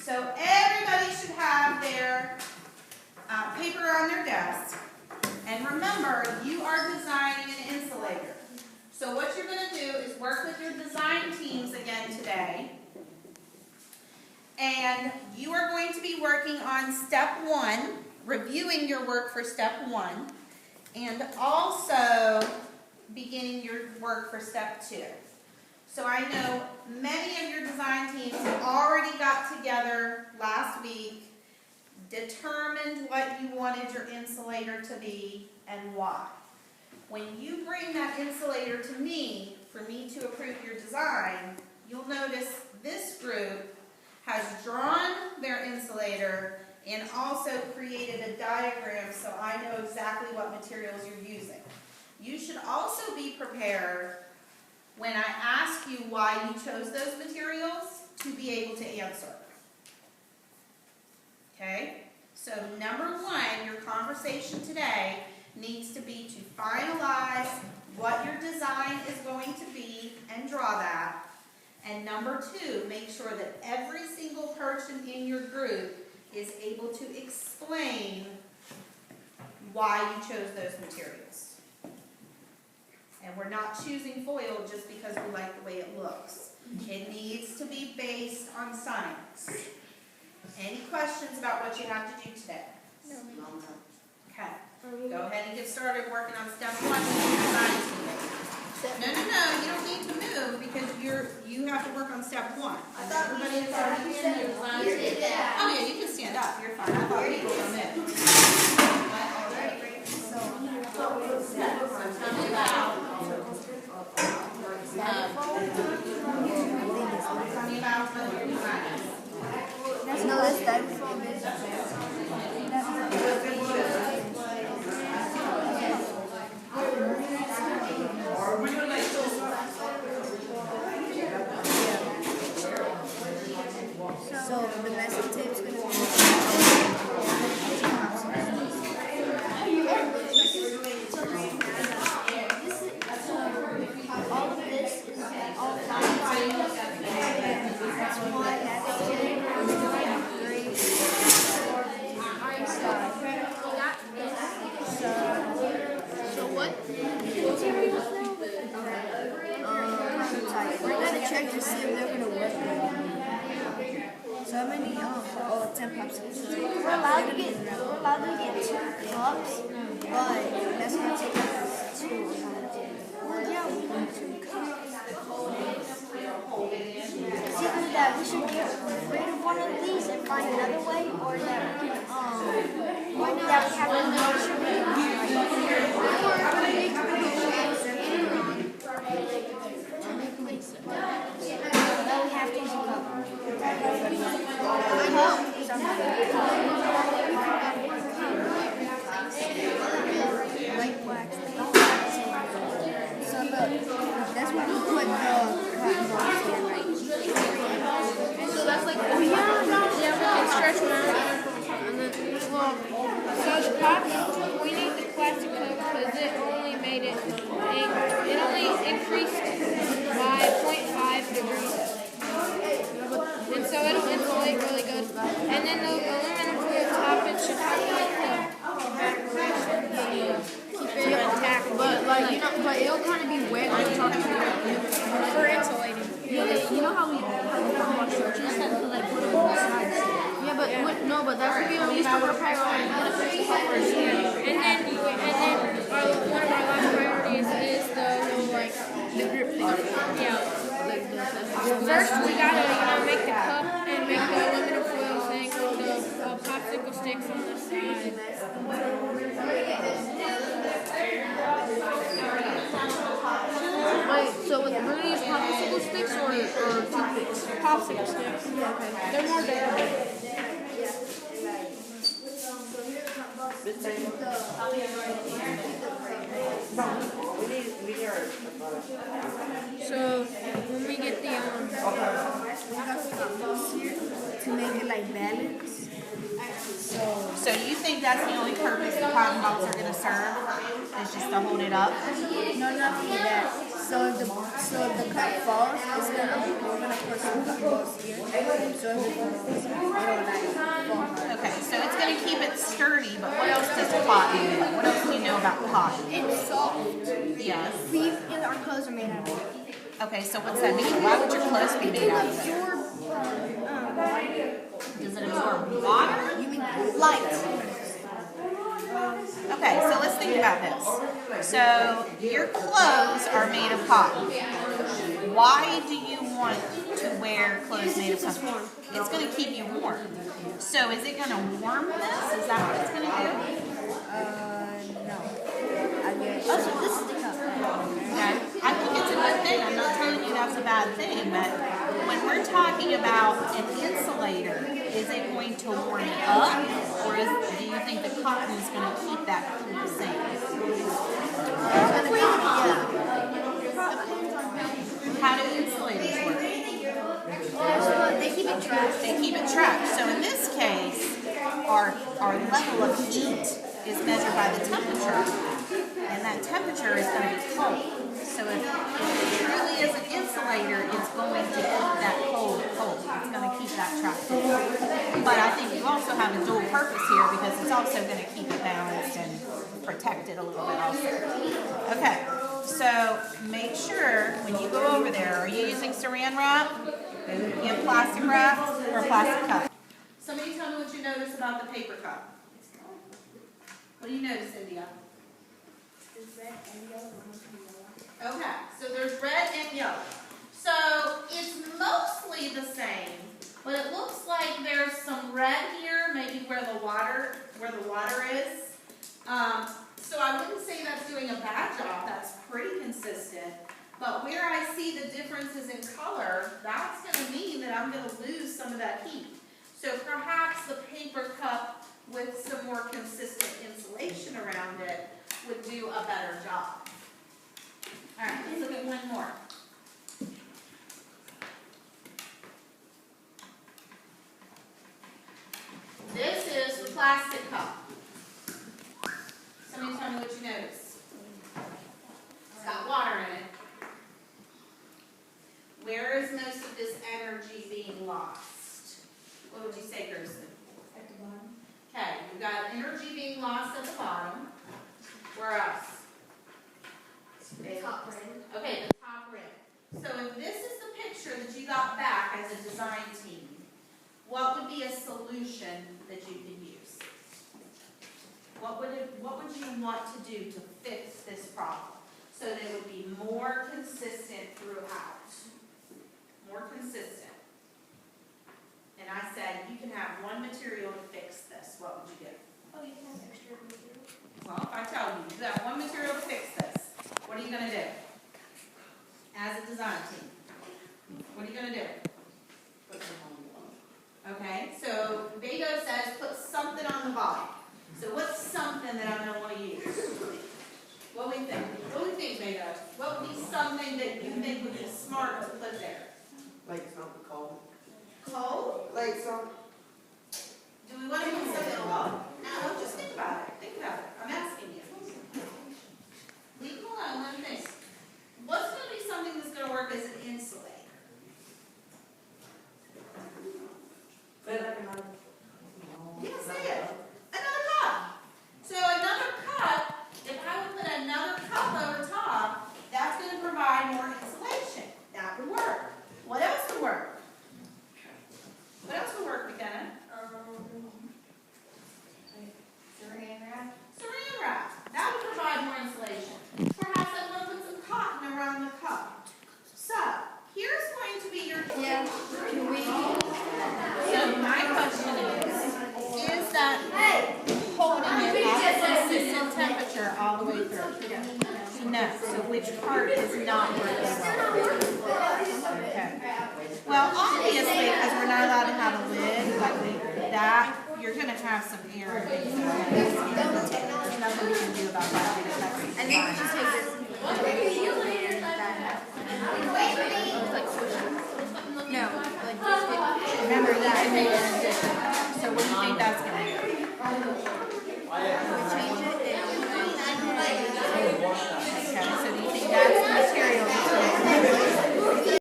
So everybody should have their paper on their desk. And remember, you are designing an insulator. So what you're going to do is work with your design teams again today. And you are going to be working on step 1, reviewing your work for step 1, and also beginning your work for step 2. So I know many of your design teams already got together last week, determined what you wanted your insulator to be and why. When you bring that insulator to me, for me to approve your design, you'll notice this group has drawn their insulator and also created a diagram so I know exactly what materials you're using. You should also be prepared when I ask you why you chose those materials to be able to answer. Okay? So number 1, your conversation today needs to be to finalize what your design is going to be and draw that. And number 2, make sure that every single person in your group is able to explain why you chose those materials. And we're not choosing foil just because we like the way it looks. It needs to be based on science. Any questions about what you have to do today? No. Okay. Go ahead and get started working on step 1 with your design team. No, you don't need to move because you have to work on step 1. Everybody is already in their design team. Oh yeah, you can stand up. You're fine. I thought you were going to move. Tell me about what your design is. No, that's styrofoam. So the masking tape is going to be all of this is all So what? We're gonna check to see if they're gonna work. So how many? 10 popsicles. We're allowed to get 2 cups, but that's gonna take us 2. Well, yeah, we want 2 cups. It's either that we should get rid of one of these and find another way, or that we can that we have to light wax. So look, that's what we put cotton balls in, right? So that's like, we can stretch them out. And then, so the plastic, we need the plastic coat because it only made it only increased by 0.5 degrees. And so it'll insulate really good. And then the aluminum foil top, it should help with keep it intact. But but it'll kind of be wet when you're talking for insulating. You know how we wash shirts and like put them on the sides. Yeah, but that's what we used to wear priority. And then one of our last priorities is the grip thing. Yeah. First, we gotta make the cup and make the aluminum foil thing with the popsicle sticks on the side. Wait, so we're gonna use popsicle sticks or toothpicks? Popsicle sticks. Yeah, okay. They're more durable. So when we get the to make it like balance. So you think that's the only purpose the cotton balls are going to serve? Is just to hold it up? No, not only that. So if the cup falls, we're gonna put some cotton balls here. So if it it's sturdy, but what else does cotton do? What else do you know about cotton? It's soft. Yes. Our clothes are made out of it. Okay, so what's that mean? Why would your clothes be made out of it? Absorb, Does it absorb water? you mean light. Okay, so let's think about this. So your clothes are made of cotton. Why do you want to wear clothes made of cotton? It's going to keep you warm. So is it going to warm this? Is that what it's going to do? No. I guess. Also, this is the cup. Okay. I think it's a good thing. I'm not telling you that's a bad thing, but when we're talking about an insulator, is it going to warm it up, or do you think the cotton is going to keep that cool the same? How do insulators work? They keep it trapped. They keep it trapped. So in this case, our level of heat is measured by the temperature, and that temperature is going to be cold. So if it truly is an insulator, it's going to keep that cold. It's going to keep that trapped in. But I think you also have a dual purpose here because it's also going to keep it balanced and protect it a little bit also. Okay, so make sure when you go over there, are you using saran wrap? You have plastic wrap or plastic cup? Somebody tell me what you notice about the paper cup. What do you notice, India? Okay, so there's red and yellow. So it's mostly the same, but it looks like there's some red here, maybe where the water is. So I wouldn't say that's doing a bad job. That's pretty consistent. But where I see the differences in color, that's going to mean that I'm going to lose some of that heat. So perhaps the paper cup with some more consistent insulation around it would do a better job. All right, let's look at one more. This is the plastic cup. Somebody tell me what you notice. It's got water in it. Where is most of this energy being lost? What would you say, Kirsten? At the bottom. Okay, we've got energy being lost at the bottom. Where else? The top red. Okay, the top red. So if this is the picture that you got back as a design team, what would be a solution that you could use? What would you want to do to fix this problem so that it would be more consistent throughout? More consistent. And I said you can have one material to fix this. What would you do? Oh, you can have extra material. Well, if I tell you you have one material to fix this, what are you going to do? As a design team, what are you going to do? Okay, so Beto says put something on the bottom. So what's something that I'm going to want to use? What do we think? What do we think, Beto? What would be something that you think would be smart to put there? Like something cold. Coal? Like some. Do we want to put something cold? No, just think about it. Think about it. I'm asking you. Leave them alone. Let them think. What's going to be something that's going to work as an insulator? But like another. Yeah, say it. Another cup. So another cup, if I would put another cup over top, that's going to provide more insulation. That would work. What else would work? What else would work, McKenna? Saran wrap. Saran wrap. That would provide more insulation. Perhaps I want to put some cotton around the cup. So, here's going to be your... Yeah. Can we? So, my question is that holding it at a consistent temperature all the way through? No. So, which part is not working well? Okay. Well, obviously, because we're not allowed to have a lid like that, you're going to have some air in it. There's nothing we can do about that. I think we should take this. No, like Remember, you can make an addition. So what do you think that's going to do? change